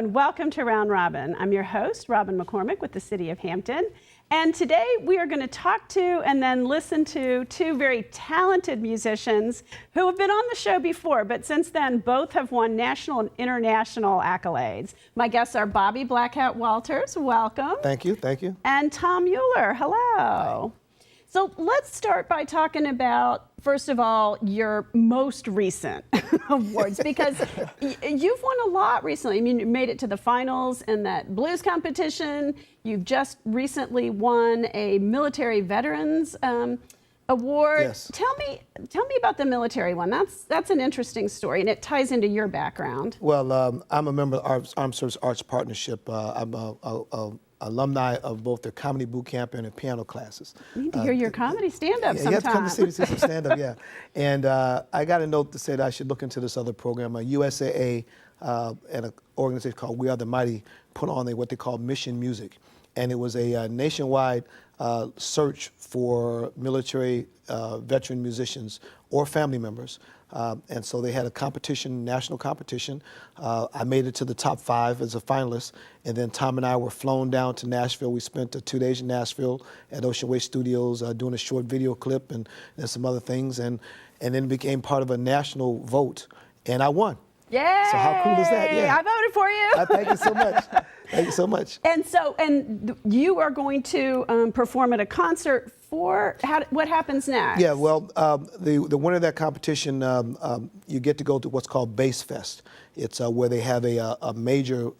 and welcome to Round Robin. I'm your host, Robin McCormick with the City of Hampton. And today we are going to talk to and then listen to two very talented musicians who have been on the show before, but since then both have won national and international accolades. My guests are Bobby Blackhat Walters, welcome. Thank you, thank you. And Tom Euler, hello. So let's start by talking about, first of all, your most recent awards, because you've won a lot recently. I mean, you made it to the finals in that blues competition. You've just recently won a military veterans award. Yes. Tell me about the military one. That's an interesting story, and it ties into your background. Well, I'm a member of the Armed Service Arts Partnership. I'm a alumni of both their comedy boot camp and their piano classes. I need to hear your comedy stand-up sometime. You have to come to see some stand-up, yeah. And I got a note to say that I should look into this other program. USAA and an organization called We Are the Mighty put on what they call Mission Music. And it was a nationwide search for military veteran musicians or family members. And so they had a competition, national competition. I made it to the top 5 as a finalist. And then Tom and I were flown down to Nashville. We spent 2 days in Nashville at Ocean Way Studios doing a short video clip and some other things. And then became part of a national vote. And I won. Yay! So how cool is that? Yeah. I voted for you. Thank you so much. Thank you so much. And you are going to perform at a concert for, what happens next? Yeah, well, the winner of that competition, you get to go to what's called Bass Fest. It's where they have a major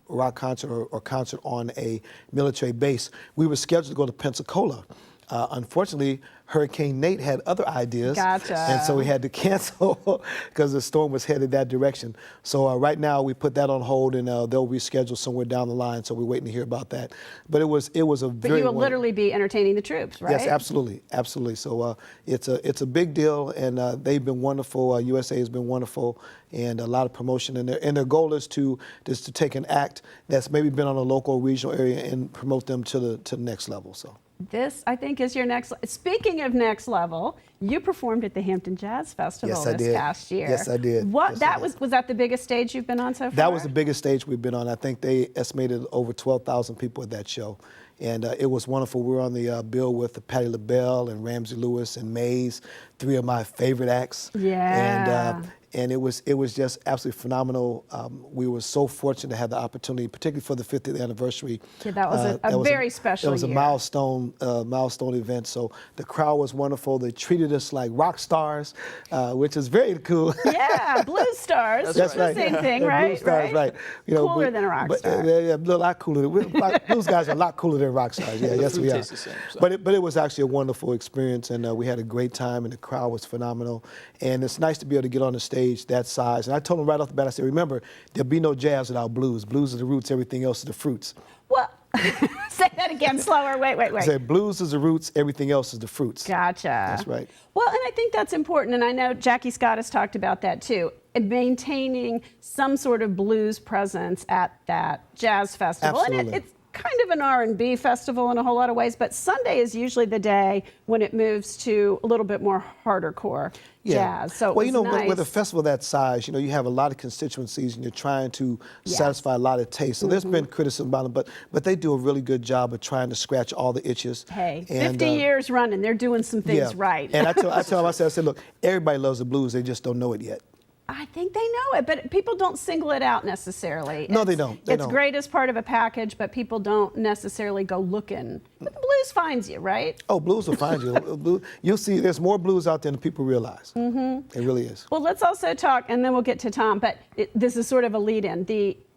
rock concert or concert on a military base. We were scheduled to go to Pensacola. Unfortunately, Hurricane Nate had other ideas, Gotcha. And so we had to cancel because the storm was headed that direction. So right now we put that on hold, and they'll reschedule somewhere down the line. So we're waiting to hear about that. But it was a very. But you will literally be entertaining the troops, right? Yes, absolutely, absolutely. So it's a big deal, and they've been wonderful. USA has been wonderful, and a lot of promotion. And their goal is to take an act that's maybe been on a local, regional area and promote them to the next level. So. This, I think, is your next. Speaking of next level, you performed at the Hampton Jazz Festival this past year. Yes, I did. Was that the biggest stage you've been on so far? That was the biggest stage we've been on. I think they estimated over 12,000 people at that show, and it was wonderful. We were on the bill with Patti LaBelle and Ramsey Lewis and Mays, 3 of my favorite acts. Yeah. And it was just absolutely phenomenal. We were so fortunate to have the opportunity, particularly for the 50th anniversary. Yeah, that was a very special year. It was a milestone event. So the crowd was wonderful. They treated us like rock stars, which is very cool. Yeah, blues stars. That's right. The same thing, right? Blues stars, right. You know, cooler than a rock star. Yeah, a lot cooler. Blues guys are a lot cooler than rock stars. Yeah, yes, we are. The same, so. But it was actually a wonderful experience, and we had a great time, and the crowd was phenomenal. And it's nice to be able to get on the stage that size. And I told them right off the bat, I said, remember, there'll be no jazz without blues. Blues is the roots, everything else is the fruits. Well, say that again slower. Wait. I said, blues is the roots, everything else is the fruits. Gotcha. That's right. Well, and I think that's important, and I know Jackie Scott has talked about that too, maintaining some sort of blues presence at that jazz festival. Absolutely. And it's kind of an R&B festival in a whole lot of ways, but Sunday is usually the day when it moves to a little bit more harder core jazz. So well, nice. with a festival that size, you have a lot of constituencies, and you're trying to satisfy a lot of tastes. So there's been criticism about them, but they do a really good job of trying to scratch all the itches. Hey, 50 years running, they're doing some things right. And I tell them, I said, look, everybody loves the blues, they just don't know it yet. I think they know it, but people don't single it out necessarily. No, they don't. It's great as part of a package, but people don't necessarily go looking. But the blues finds you, right? Oh, blues will find you. You'll see there's more blues out there than people realize. Mm-hmm. It really is. Well, let's also talk, and then we'll get to Tom, but this is sort of a lead-in.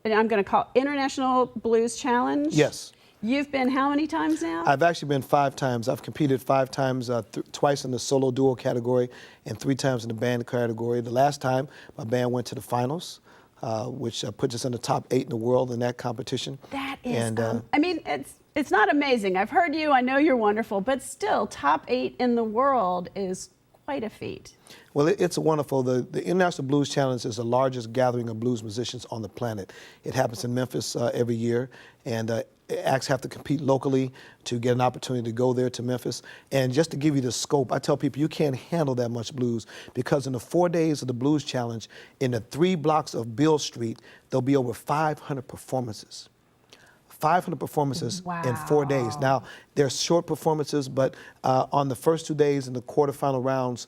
I'm going to call International Blues Challenge. Yes. You've been how many times now? I've actually been 5 times. I've competed 5 times, twice in the solo duo category and 3 times in the band category. The last time, my band went to the finals, which puts us in the top 8 in the world in that competition. That is, I mean, it's not amazing. I've heard you, I know you're wonderful, but still, top 8 in the world is quite a feat. Well, it's wonderful. The International Blues Challenge is the largest gathering of blues musicians on the planet. It happens in Memphis every year, and acts have to compete locally to get an opportunity to go there to Memphis. And just to give you the scope, I tell people you can't handle that much blues because in the 4 days of the Blues Challenge, in the 3 blocks of Beale Street, there'll be over 500 performances. 500 performances in 4 days. Now, they're short performances, but on the first 2 days in the quarterfinal rounds,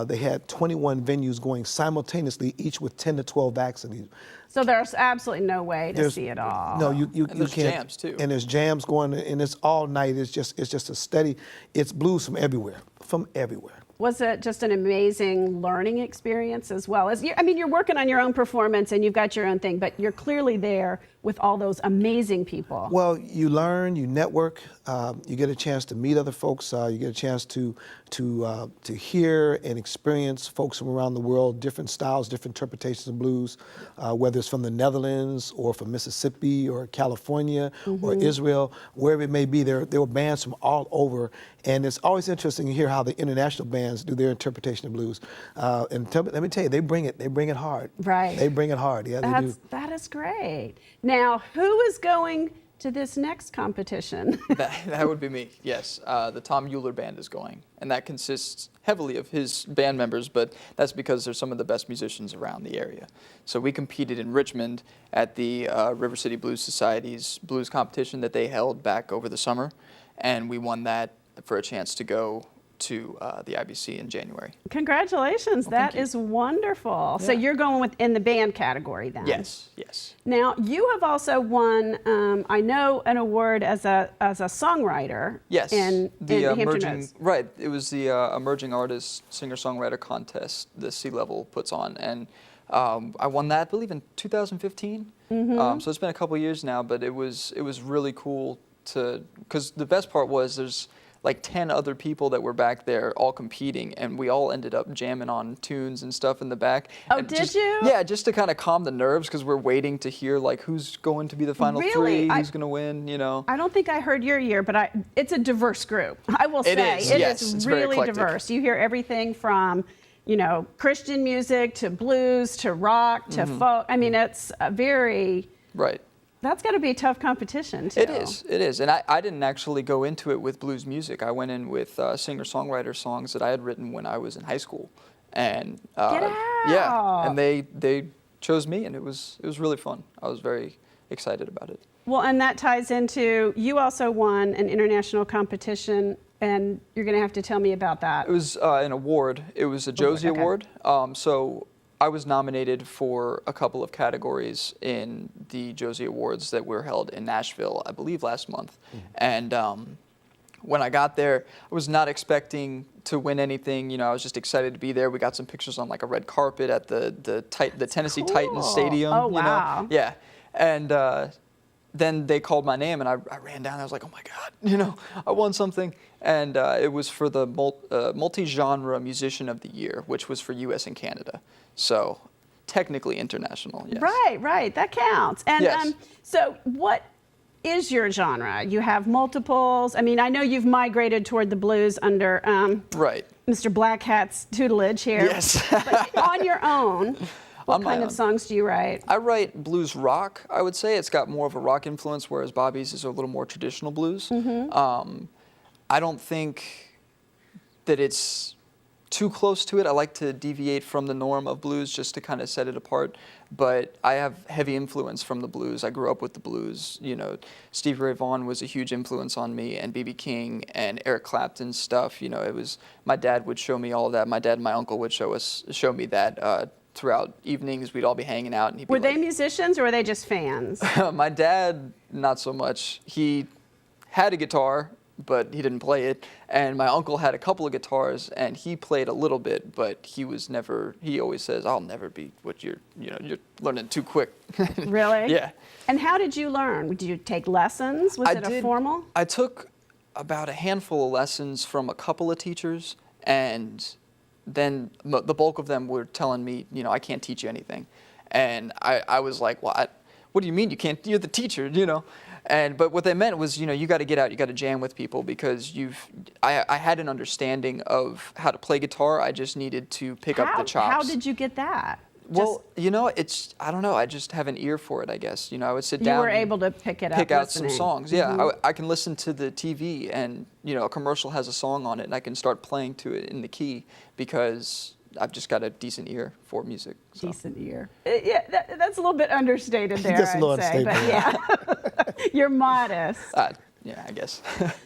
they had 21 venues going simultaneously, each with 10 to 12 acts in these. So there's absolutely no way to see it all. No, you And there's can't. jams, too. And there's jams going, and it's all night. It's just a steady. It's blues from everywhere, from everywhere. Was it just an amazing learning experience as well? You're working on your own performance and you've got your own thing, but you're clearly there with all those amazing people. Well, you learn, you network, you get a chance to meet other folks, you get a chance to hear and experience folks from around the world, different styles, different interpretations of blues, whether it's from the Netherlands or from Mississippi or California or Israel, wherever it may be. There were bands from all over, and it's always interesting to hear how the international bands do their interpretation of blues. Let me tell you, they bring it hard. Right. They bring it hard. Yeah, they do. That is great. Now, who is going to this next competition? That would be me, yes. The Tom Euler band is going, and that consists heavily of his band members, but that's because they're some of the best musicians around the area. So we competed in Richmond at the River City Blues Society's blues competition that they held back over the summer, and we won that for a chance to go to the IBC in January. Congratulations, that is wonderful. So you're going in the band category then? Yes, yes. Now, you have also won, I know, an award as a songwriter. Yes, in Hampton Roads. Right, it was the Emerging Artist Singer-Songwriter Contest the C-Level puts on, and I won that, I believe, in 2015. So it's been a couple years now, but it was really cool because the best part was there's like 10 other people that were back there all competing, and we all ended up jamming on tunes and stuff in the back. Oh, and did you? Yeah, just to kind of calm the nerves because we're waiting to hear like who's going to be the final Really? 3, who's going to win, you know. I don't think I heard your year, but it's a diverse group. I will say It is, yes, is it's very really eclectic. diverse. You hear everything from, Christian music to blues to rock to folk. I mean, it's a very Right. That's got to be a tough competition too. It is. And I didn't actually go into it with blues music. I went in with singer-songwriter songs that I had written when I was in high school. And Get out. yeah, and they chose me, and it was really fun. I was very excited about it. Well, and that ties into, you also won an international competition, and you're going to have to tell me about that. It was an award. It was a Josie okay. Award. So I was nominated for a couple of categories in the Josie Awards that were held in Nashville, I believe last month. And when I got there, I was not expecting to win anything. I was just excited to be there. We got some pictures on like a red carpet at the Tennessee cool. Titans Stadium. Oh, wow. Yeah. And then they called my name, and I ran down. I was like, oh my God, I won something. And it was for the multi-genre musician of the year, which was for U.S. and Canada. So technically international, yes. Right. That counts. And Yes. So what is your genre? You have multiples. I mean, I know you've migrated toward the blues under Right. Mr. Blackhat's tutelage here. Yes. But on your own, what On my kind of own. songs do you write? I write blues rock, I would say. It's got more of a rock influence, whereas Bobby's is a little more traditional blues. I don't think that it's too close to it. I like to deviate from the norm of blues just to kind of set it apart. But I have heavy influence from the blues. I grew up with the blues. Stevie Ray Vaughan was a huge influence on me, and B.B. King and Eric Clapton's stuff. It was, my dad would show me all of that. My dad and my uncle would show me that throughout evenings. We'd all be hanging out, and he'd be Were they musicians or were they just fans? My dad, not so much. He had a guitar, but he didn't play it. And my uncle had a couple of guitars, and he played a little bit, but he always says, I'll never be what you're learning too quick. Really? Yeah. And how did you learn? Did you take lessons? Was it a formal? I took about a handful of lessons from a couple of teachers, and then the bulk of them were telling me, I can't teach you anything. And I was like, well, what do you mean you can't? You're the teacher, But what they meant was, you got to get out, you got to jam with people because I had an understanding of how to play guitar. I just needed to pick up the chops. How did you get that? Well, you know, I don't know. I just have an ear for it, I guess. You know, I would sit down. You were able to pick it up. Pick out some listening. songs. Yeah, I can listen to the TV, and you know, a commercial has a song on it, and I can start playing to it in the key because I've just got a decent ear for music. So. Decent ear. Yeah, that's a little bit understated there, That's a little I'd say. But understatement. yeah, you're modest. Yeah, I guess.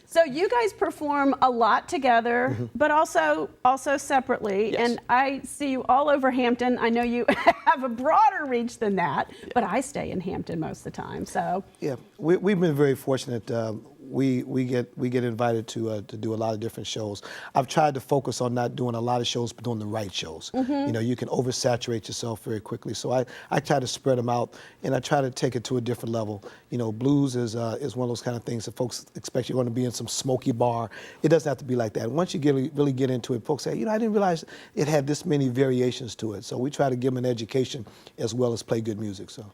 So you guys perform a lot together, but also separately. Yes. And I see you all over Hampton. I know you have a broader reach than that, but I stay in Hampton most of the time. So Yeah, we've been very fortunate. We get invited to do a lot of different shows. I've tried to focus on not doing a lot of shows, but doing the right shows. You know, you can oversaturate yourself very quickly. So I try to spread them out, and I try to take it to a different level. You know, blues is one of those kind of things that folks expect you're going to be in some smoky bar. It doesn't have to be like that. Once you really get into it, folks say, you know, I didn't realize it had this many variations to it. So we try to give them an education as well as play good music. So.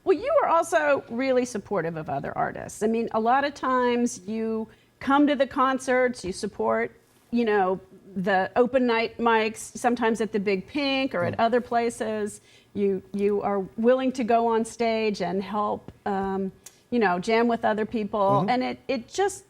well, you are also really supportive of other artists. I mean, a lot of times you come to the concerts, you support, you know, the open night mics, sometimes at the Big Pink or at other places. You are willing to go on stage and help, you know, jam with other people. And it just,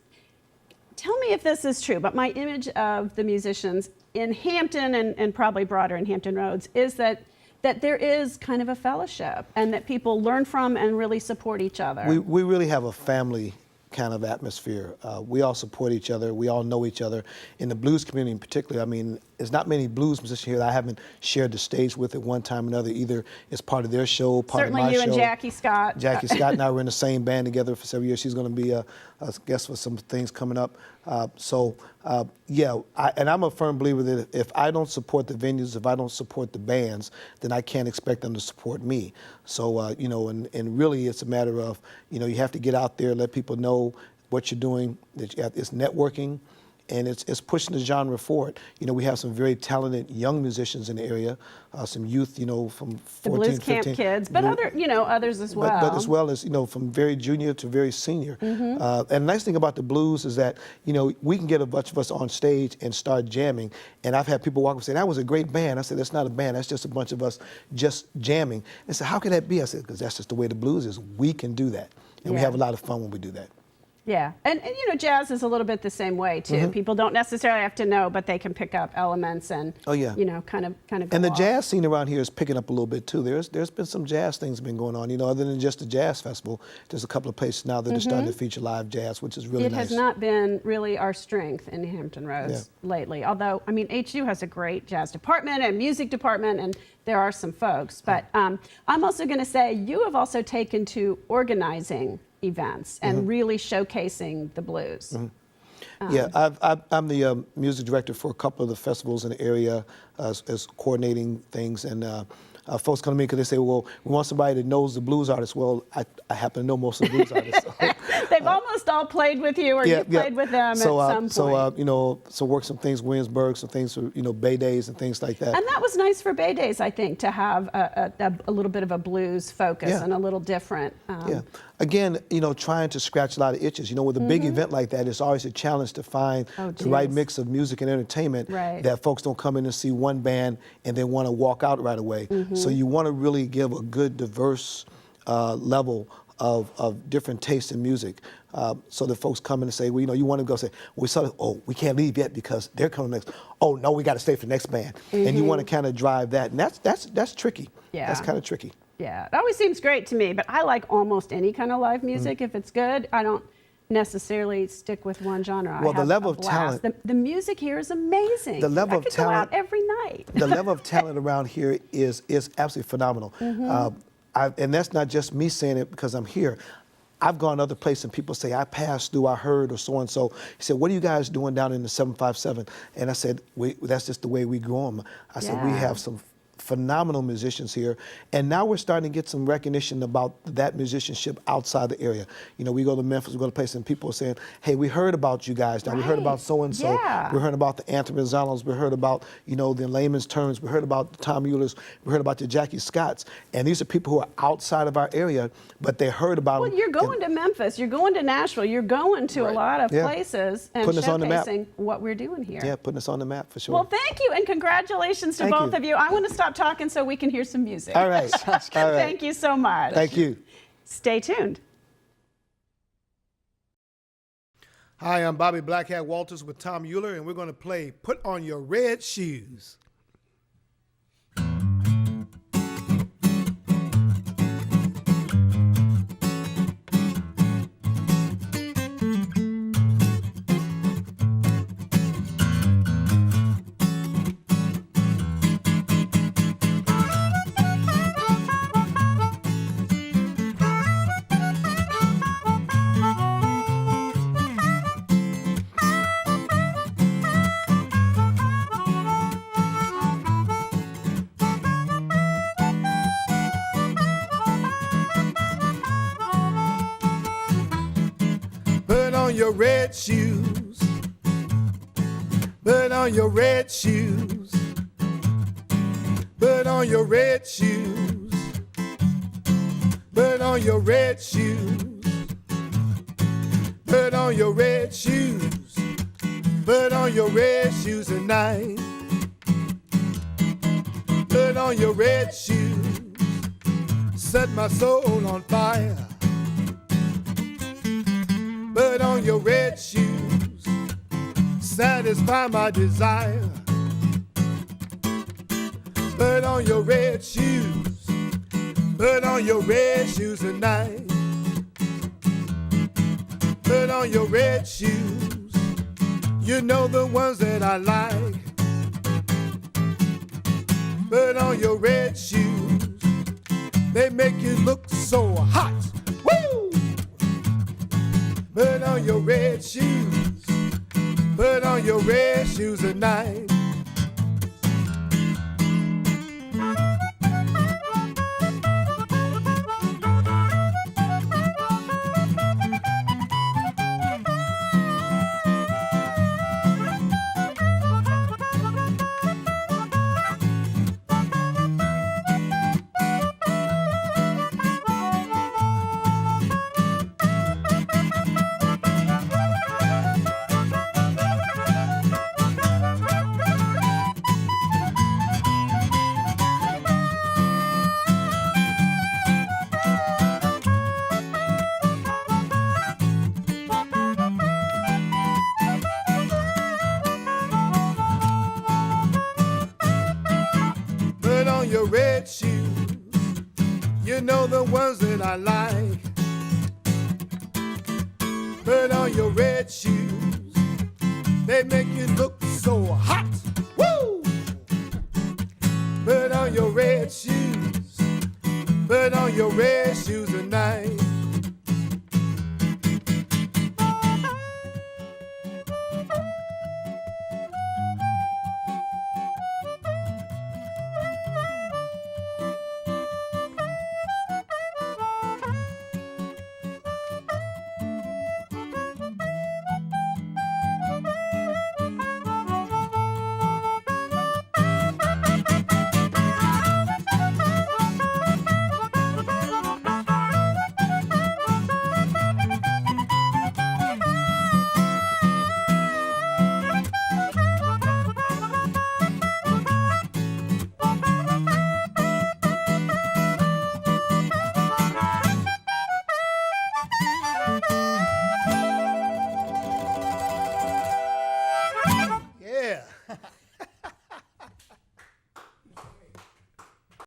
tell me if this is true, but my image of the musicians in Hampton and probably broader in Hampton Roads is that there is kind of a fellowship and that people learn from and really support each other. We really have a family kind of atmosphere. We all support each other. We all know each other. In the blues community in particular, I mean, there's not many blues musicians here that I haven't shared the stage with at one time or another, either as part of their show, part Certainly of my show. you and Jackie Scott. Jackie Scott and I were in the same band together for several years. She's going to be a guest for some things coming up. Yeah, and I'm a firm believer that if I don't support the venues, if I don't support the bands, then I can't expect them to support me. So, you know, and really it's a matter of, you know, you have to get out there, let people know what you're doing, that it's networking, and it's pushing the genre forward. You know, we have some very talented young musicians in the area, some youth, you know, from 14, The Blues Camp 15. kids, but other, you know, others as well. But as well as, you know, from very junior to very senior. And the nice thing about the blues is that, you know, we can get a bunch of us on stage and start jamming. And I've had people walk up and say, that was a great band. I said, that's not a band. That's just a bunch of us just jamming. And said, how can that be? I said, because that's just the way the blues is. We can do that. And we have a lot of fun when we do that. Yeah, and you know, jazz is a little bit the same way too. People don't necessarily have to know, but they can pick up elements and you know, kind of go And the off. jazz scene around here is picking up a little bit too. There's been some jazz things been going on, you know, other than just the jazz festival. There's a couple of places now that are starting to feature live jazz, which is really It nice. has not been really our strength in Hampton Roads lately. Although, I mean, HU has a great jazz department and music department, and there are some folks. But I'm also going to say you have also taken to organizing events and really showcasing the blues. Yeah, I'm the music director for a couple of the festivals in the area as coordinating things. And folks come to me because they say, well, we want somebody that knows the blues artists. Well, I happen to know most of the blues artists. So. They've almost all played with you, or you played with them at some point. You know, so work some things, Williamsburg, some things for, you know, Bay Days and things like that. And that was nice for Bay Days, I think, to have a little bit of a blues focus and a little different. Yeah. Again, you know, trying to scratch a lot of itches. You know, with a big event like that, it's always a challenge to find the right mix of music and entertainment that folks don't come in and see one band and then want to walk out right away. So you want to really give a good, diverse level of different tastes in music, so that folks come in and say, well, you know, you want to go say, we can't leave yet because they're coming next. Oh no, we got to stay for the next band, and you want to kind of drive that, and that's tricky. Yeah. That's kind of tricky. Yeah, it always seems great to me, but I like almost any kind of live music if it's good. I don't necessarily stick with one genre. Well, I have the level a of blast. talent. The music here is amazing. The level I of could talent. go out every night. The level of talent around here is absolutely phenomenal. And that's not just me saying it because I'm here. I've gone other places and people say, I passed through, I heard, or so and so. He said, what are you guys doing down in the 757? And I said, that's just the way we grow them. I said, we have some phenomenal musicians here, and now we're starting to get some recognition about that musicianship outside the area. You know, we go to Memphis, we go to places, and people are saying, hey, we heard about you guys. Now, we heard about so-and-so. We heard about the Anthony Gonzalez. We heard about, you know, the layman's terms. We heard about the Tom Eulers. We heard about the Jackie Scotts. And these are people who are outside of our area, but they heard about them. Well, you're going to Memphis. You're going to Nashville. You're going to a lot of places and putting us on the map. showcasing what we're doing here. Yeah, putting us on the map for sure. Well, thank you, and congratulations to both of you. I want to start stop talking so we can hear some music. All right. All right. Thank you so much. Thank you. Stay tuned. Hi, I'm Bobby Blackhat Walters with Tom Euler, and we're going to play Put On Your Red Shoes. Put on your red shoes. Put on your red shoes. Put on your red shoes. Put on your red shoes. Put on your red shoes. Put on your red shoes tonight. Put on your red shoes. Set my soul on fire. Put on your red shoes, satisfy my desire. Put on your red shoes, put on your red shoes tonight. Put on your red shoes, you know the ones that I like. Put on your red shoes, they make you look so hot. Woo! Put on your red shoes. Put on your red shoes tonight. Put on your red shoes, you know the ones that I like. Put on your red shoes, they make you look so hot. Woo! Put on your red shoes, put on your red shoes tonight.